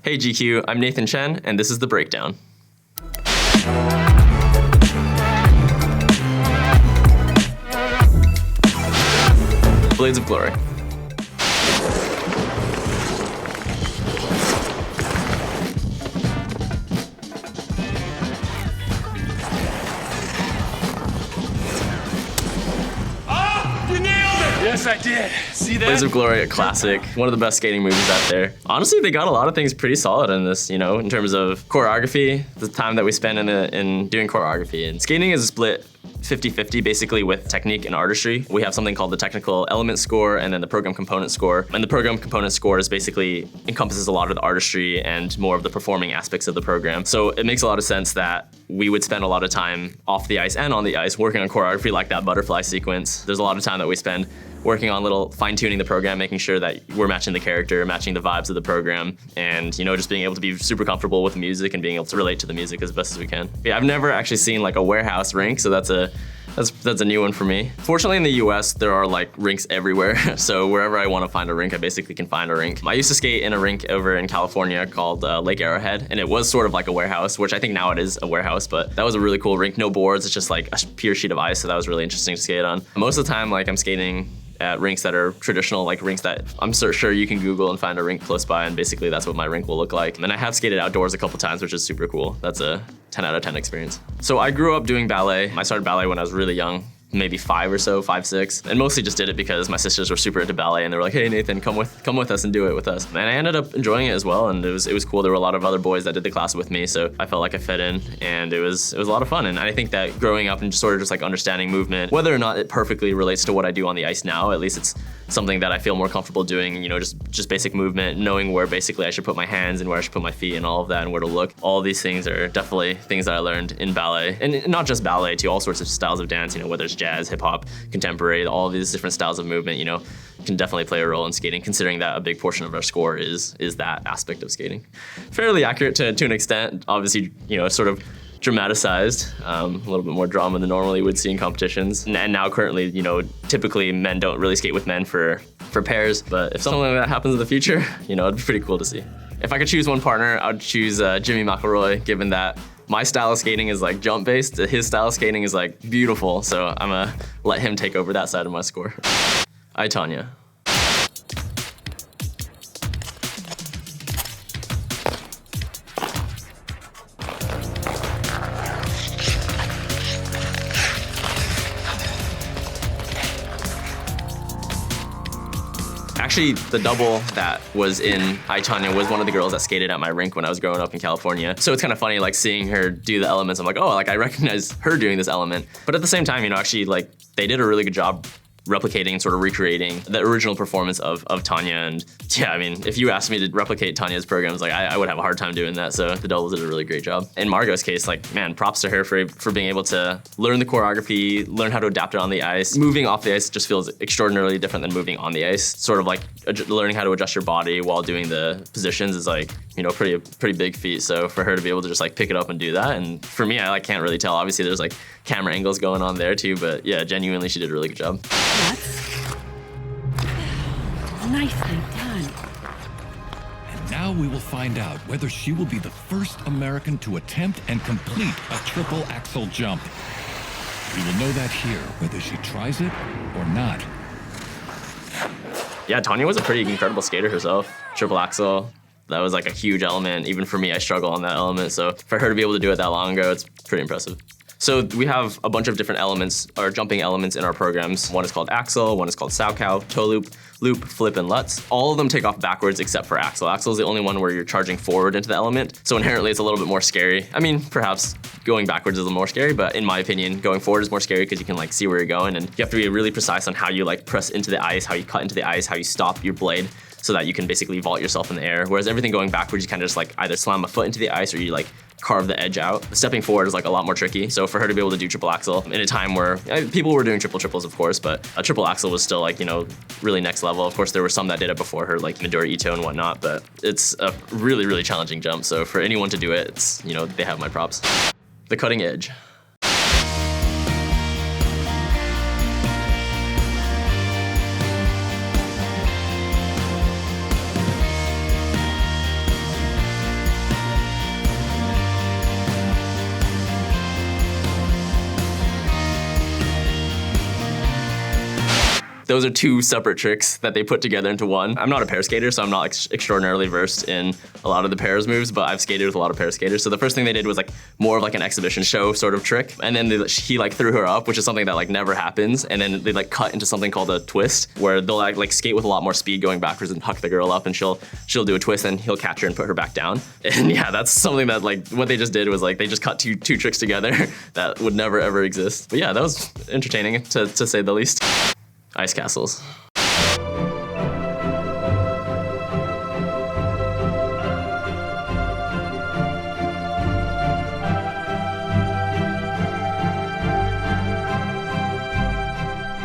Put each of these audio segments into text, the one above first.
Hey GQ, I'm Nathan Chen, and this is The Breakdown. Blades of Glory. Yes, I did. See that? Blades of Glory, a classic, one of the best skating movies out there. Honestly, they got a lot of things pretty solid in this, in terms of choreography, the time that we spend in doing choreography. And skating is split 50-50 basically with technique and artistry. We have something called the technical element score and then the program component score. And the program component score is basically encompasses a lot of the artistry and more of the performing aspects of the program. So it makes a lot of sense that we would spend a lot of time off the ice and on the ice working on choreography like that butterfly sequence. There's a lot of time that we spend working on little fine-tuning the program, making sure that we're matching the character, matching the vibes of the program, and just being able to be super comfortable with music and being able to relate to the music as best as we can. Yeah, I've never actually seen like a warehouse rink, so that's a new one for me. Fortunately in the US, there are like rinks everywhere. So wherever I want to find a rink, I basically can find a rink. I used to skate in a rink over in California called Lake Arrowhead, and it was sort of like a warehouse, which I think now it is a warehouse, but that was a really cool rink. No boards, it's just like a pure sheet of ice, so that was really interesting to skate on. Most of the time, like I'm skating at rinks that are traditional, like rinks that I'm sure you can Google and find a rink close by, and basically that's what my rink will look like. And I have skated outdoors a couple times, which is super cool. That's a 10 out of 10 experience. So I grew up doing ballet. I started ballet when I was really young, maybe 5 or so, 5, 6, and mostly just did it because my sisters were super into ballet and they were like, hey Nathan, come with us and do it with us. And I ended up enjoying it as well, and it was cool. There were a lot of other boys that did the class with me, so I felt like I fit in, and it was a lot of fun. And I think that growing up and just like understanding movement, whether or not it perfectly relates to what I do on the ice now, at least it's something that I feel more comfortable doing, just basic movement, knowing where basically I should put my hands and where I should put my feet and all of that and where to look. All of these things are definitely things that I learned in ballet, and not just ballet, too, all sorts of styles of dance, whether it's jazz, hip hop, contemporary, all of these different styles of movement, can definitely play a role in skating, considering that a big portion of our score is that aspect of skating. Fairly accurate to an extent, obviously, sort of dramatized, a little bit more drama than normally would see in competitions. And now currently, typically men don't really skate with men for pairs, but if something like that happens in the future, it'd be pretty cool to see. If I could choose one partner, I would choose Jimmy McElroy, given that my style of skating is like jump based, his style of skating is like beautiful, so I'm gonna let him take over that side of my score. I, Tanya. Actually, the double that was in I, Tanya was one of the girls that skated at my rink when I was growing up in California. So it's kind of funny, like seeing her do the elements. I'm like, oh, like I recognize her doing this element. But at the same time, actually, like they did a really good job replicating and sort of recreating the original performance of Tanya. And yeah, I mean, if you asked me to replicate Tanya's programs, like I would have a hard time doing that. So the doubles did a really great job. In Margot's case, like, man, props to her for being able to learn the choreography, learn how to adapt it on the ice. Moving off the ice just feels extraordinarily different than moving on the ice. Sort of like learning how to adjust your body while doing the positions is like, pretty big feat. So for her to be able to just like pick it up and do that, and for me, I like can't really tell. Obviously there's like camera angles going on there too, but yeah, genuinely she did a really good job. That's nicely done. And now we will find out whether she will be the first American to attempt and complete a triple axel jump. We will know that here, whether she tries it or not. Yeah, Tanya was a pretty incredible skater herself. Triple axel, that was like a huge element. Even for me, I struggle on that element. So for her to be able to do it that long ago, it's pretty impressive. So we have a bunch of different elements, or jumping elements in our programs. One is called axel, one is called saukow, toe loop, loop, flip, and lutz. All of them take off backwards except for axel. Axel is the only one where you're charging forward into the element. So inherently it's a little bit more scary. I mean, perhaps going backwards is a little more scary, but in my opinion, going forward is more scary because you can like see where you're going, and you have to be really precise on how you like press into the ice, how you cut into the ice, how you stop your blade, so that you can basically vault yourself in the air. Whereas everything going backwards, you kind of just like either slam a foot into the ice or you like carve the edge out. Stepping forward is like a lot more tricky. So for her to be able to do triple axel in a time where people were doing triples, of course, but a triple axel was still like, really next level. Of course, there were some that did it before her, like Midori Ito and whatnot, but it's a really, really challenging jump. So for anyone to do it, it's, they have my props. The cutting edge. those are two separate tricks that they put together into one. I'm not a pair skater, so I'm not extraordinarily versed in a lot of the pairs moves, but I've skated with a lot of pair skaters. So the first thing they did was like more of like an exhibition show sort of trick. And then he like threw her up, which is something that like never happens. And then they like cut into something called a twist, where they'll like skate with a lot more speed going backwards and huck the girl up, and she'll do a twist and he'll catch her and put her back down. And yeah, that's something that like what they just did was like they just cut two tricks together that would never ever exist. But yeah, that was entertaining to say the least. Ice castles.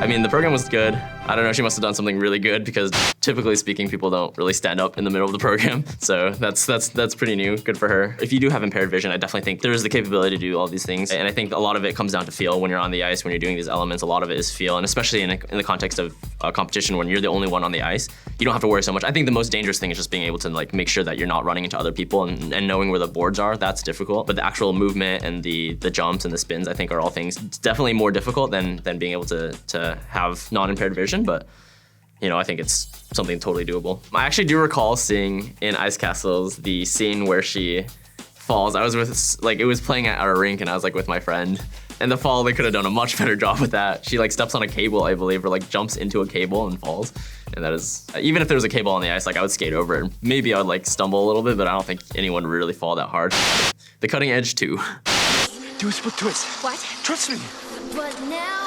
I mean, the program was good. I don't know, she must have done something really good because typically speaking, people don't really stand up in the middle of the program. So that's pretty new, good for her. If you do have impaired vision, I definitely think there's the capability to do all these things. And I think a lot of it comes down to feel when you're on the ice, when you're doing these elements, a lot of it is feel. And especially in the context of a competition when you're the only one on the ice, you don't have to worry so much. I think the most dangerous thing is just being able to like make sure that you're not running into other people and knowing where the boards are, that's difficult. But the actual movement and the jumps and the spins, I think are all things definitely more difficult than being able to have non-impaired vision. But you know, I think it's something totally doable. I actually do recall seeing in Ice Castles the scene where she falls. I was with, like, it was playing at our rink and I was like with my friend. And the fall, they could have done a much better job with that. She like steps on a cable, I believe, or like jumps into a cable and falls. And that is, even if there was a cable on the ice, like I would skate over it. Maybe I would like stumble a little bit, but I don't think anyone would really fall that hard. The cutting edge too. Do a split twist. What? Trust me. But now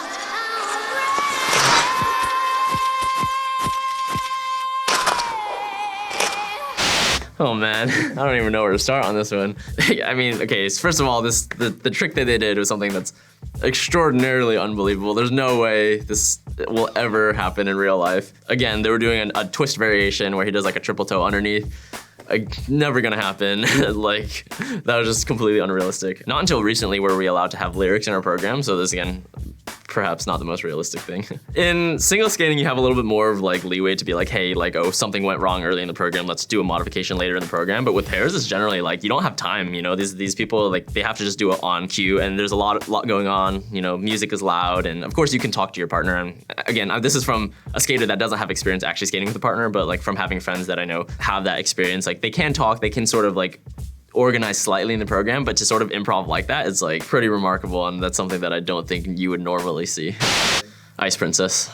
Oh man, I don't even know where to start on this one. I mean, okay, so first of all, the trick that they did was something that's extraordinarily unbelievable. There's no way this will ever happen in real life. Again, they were doing a twist variation where he does like a triple toe underneath. Like, never gonna happen. Like, that was just completely unrealistic. Not until recently were we allowed to have lyrics in our program, so this, again, perhaps not the most realistic thing. In single skating, you have a little bit more of like leeway to be like, hey, like, oh, something went wrong early in the program, let's do a modification later in the program. But with pairs, it's generally like, you don't have time, you know, these people, like, they have to just do it on cue, and there's a lot going on, you know, music is loud, and of course you can talk to your partner. And again, this is from a skater that doesn't have experience actually skating with a partner, but like from having friends that I know have that experience, like they can talk, they can sort of like organized slightly in the program, but to sort of improv like that is like pretty remarkable, and that's something that I don't think you would normally see. Ice Princess.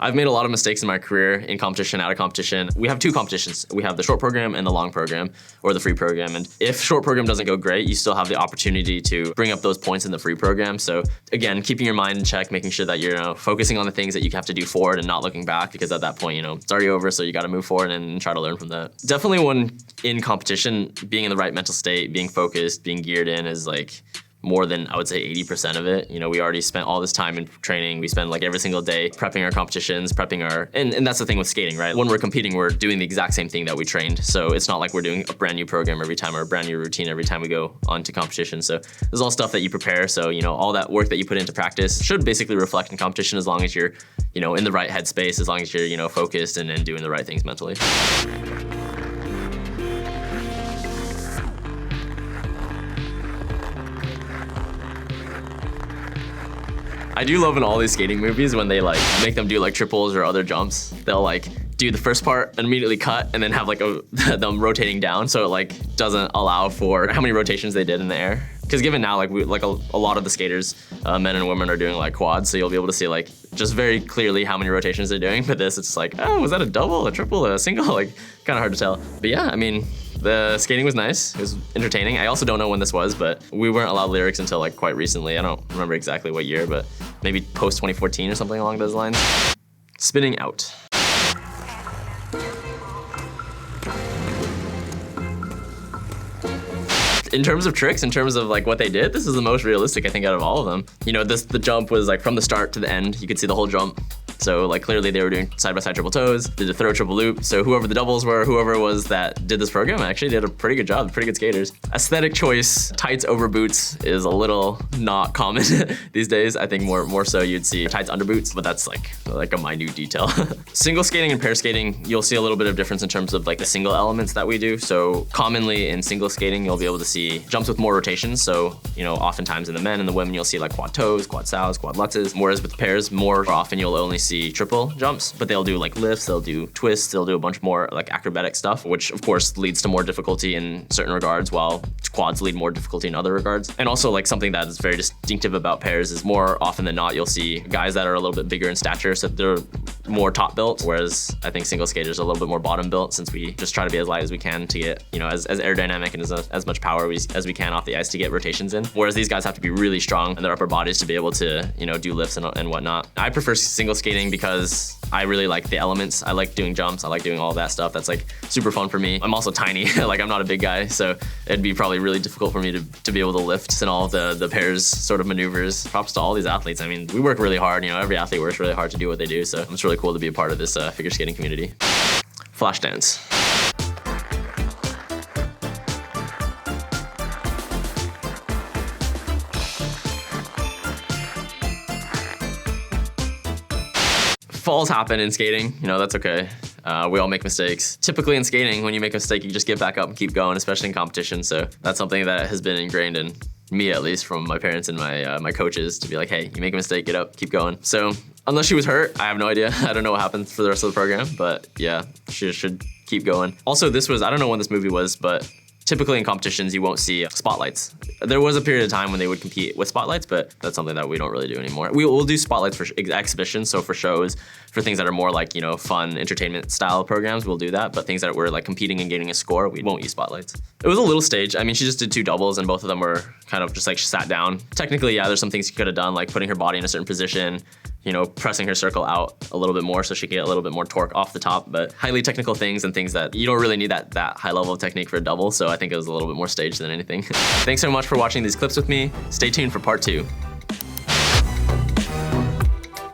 I've made a lot of mistakes in my career in competition, out of competition. We have two competitions. We have the short program and the long program, or the free program. And if short program doesn't go great, you still have the opportunity to bring up those points in the free program. So again, keeping your mind in check, making sure that you're, you know, focusing on the things that you have to do forward and not looking back, because at that point, you know, it's already over, so you gotta move forward and try to learn from that. Definitely when in competition, being in the right mental state, being focused, being geared in is like, more than, I would say, 80% of it. You know, we already spent all this time in training. We spend like every single day prepping our competitions, prepping our, and that's the thing with skating, right? When we're competing, we're doing the exact same thing that we trained. So it's not like we're doing a brand new program every time or a brand new routine every time we go on to competition. So there's all stuff that you prepare. So, you know, all that work that you put into practice should basically reflect in competition, as long as you're, you know, in the right headspace, as long as you're, you know, focused and doing the right things mentally. I do love in all these skating movies when they like make them do like triples or other jumps. They'll like do the first part and immediately cut and then have like them rotating down, so it like doesn't allow for how many rotations they did in the air. Because given now, like a lot of the skaters, men and women, are doing like quads, so you'll be able to see like just very clearly how many rotations they're doing. But this, it's like, oh, was that a double, a triple, a single? Like, kind of hard to tell. But yeah, I mean, the skating was nice. It was entertaining. I also don't know when this was, but we weren't allowed lyrics until like quite recently. I don't remember exactly what year, but maybe post 2014 or something along those lines. Spinning out. In terms of tricks, in terms of like what they did, this is the most realistic, I think, out of all of them. You know, the jump was like from the start to the end. You could see the whole jump. So like clearly they were doing side-by-side triple toes, did a throw triple loop. So whoever the doubles were, whoever was that did this program actually did a pretty good job, pretty good skaters. Aesthetic choice, tights over boots is a little not common these days. I think more so you'd see tights under boots, but that's like a minute detail. Single skating and pair skating, you'll see a little bit of difference in terms of like the single elements that we do. So commonly in single skating, you'll be able to see jumps with more rotations. So, you know, oftentimes in the men and the women, you'll see like quad toes, quad sows, quad lutzes. Whereas with pairs, more often you'll only see triple jumps, but they'll do like lifts, they'll do twists, they'll do a bunch more like acrobatic stuff, which of course leads to more difficulty in certain regards, while quads lead more difficulty in other regards. And also like something that is very distinctive about pairs is more often than not, you'll see guys that are a little bit bigger in stature, so they're more top built, whereas I think single skaters are a little bit more bottom built, since we just try to be as light as we can to get, you know, as aerodynamic and as much power as we can off the ice to get rotations in. Whereas these guys have to be really strong in their upper bodies to be able to, you know, do lifts and whatnot. I prefer single skating because I really like the elements. I like doing jumps. I like doing all that stuff. That's like super fun for me. I'm also tiny. Like I'm not a big guy, so it'd be probably really difficult for me to be able to lift and all of the pairs sort of maneuvers. Props to all these athletes. I mean, we work really hard. You know, every athlete works really hard to do what they do. So it's really cool to be a part of this figure skating community. Flash dance. Falls happen in skating, you know, that's okay. We all make mistakes. Typically in skating, when you make a mistake, you just get back up and keep going, especially in competition. So that's something that has been ingrained in me, at least, from my parents and my coaches, to be like, hey, you make a mistake, get up, keep going. So unless she was hurt, I have no idea. I don't know what happened for the rest of the program, but yeah, she should keep going. Also, I don't know when this movie was, but typically in competitions, you won't see spotlights. There was a period of time when they would compete with spotlights, but that's something that we don't really do anymore. We'll do spotlights for exhibitions, so for shows, for things that are more like, you know, fun entertainment style programs, we'll do that. But things that were like competing and getting a score, we won't use spotlights. It was a little staged. I mean, she just did 2 doubles and both of them were kind of just like sat down. Technically, yeah, there's some things she could have done, like putting her body in a certain position, you know, pressing her circle out a little bit more so she can get a little bit more torque off the top, but highly technical things and things that you don't really need that high level of technique for a double, so I think it was a little bit more staged than anything. Thanks so much for watching these clips with me. Stay tuned for part 2.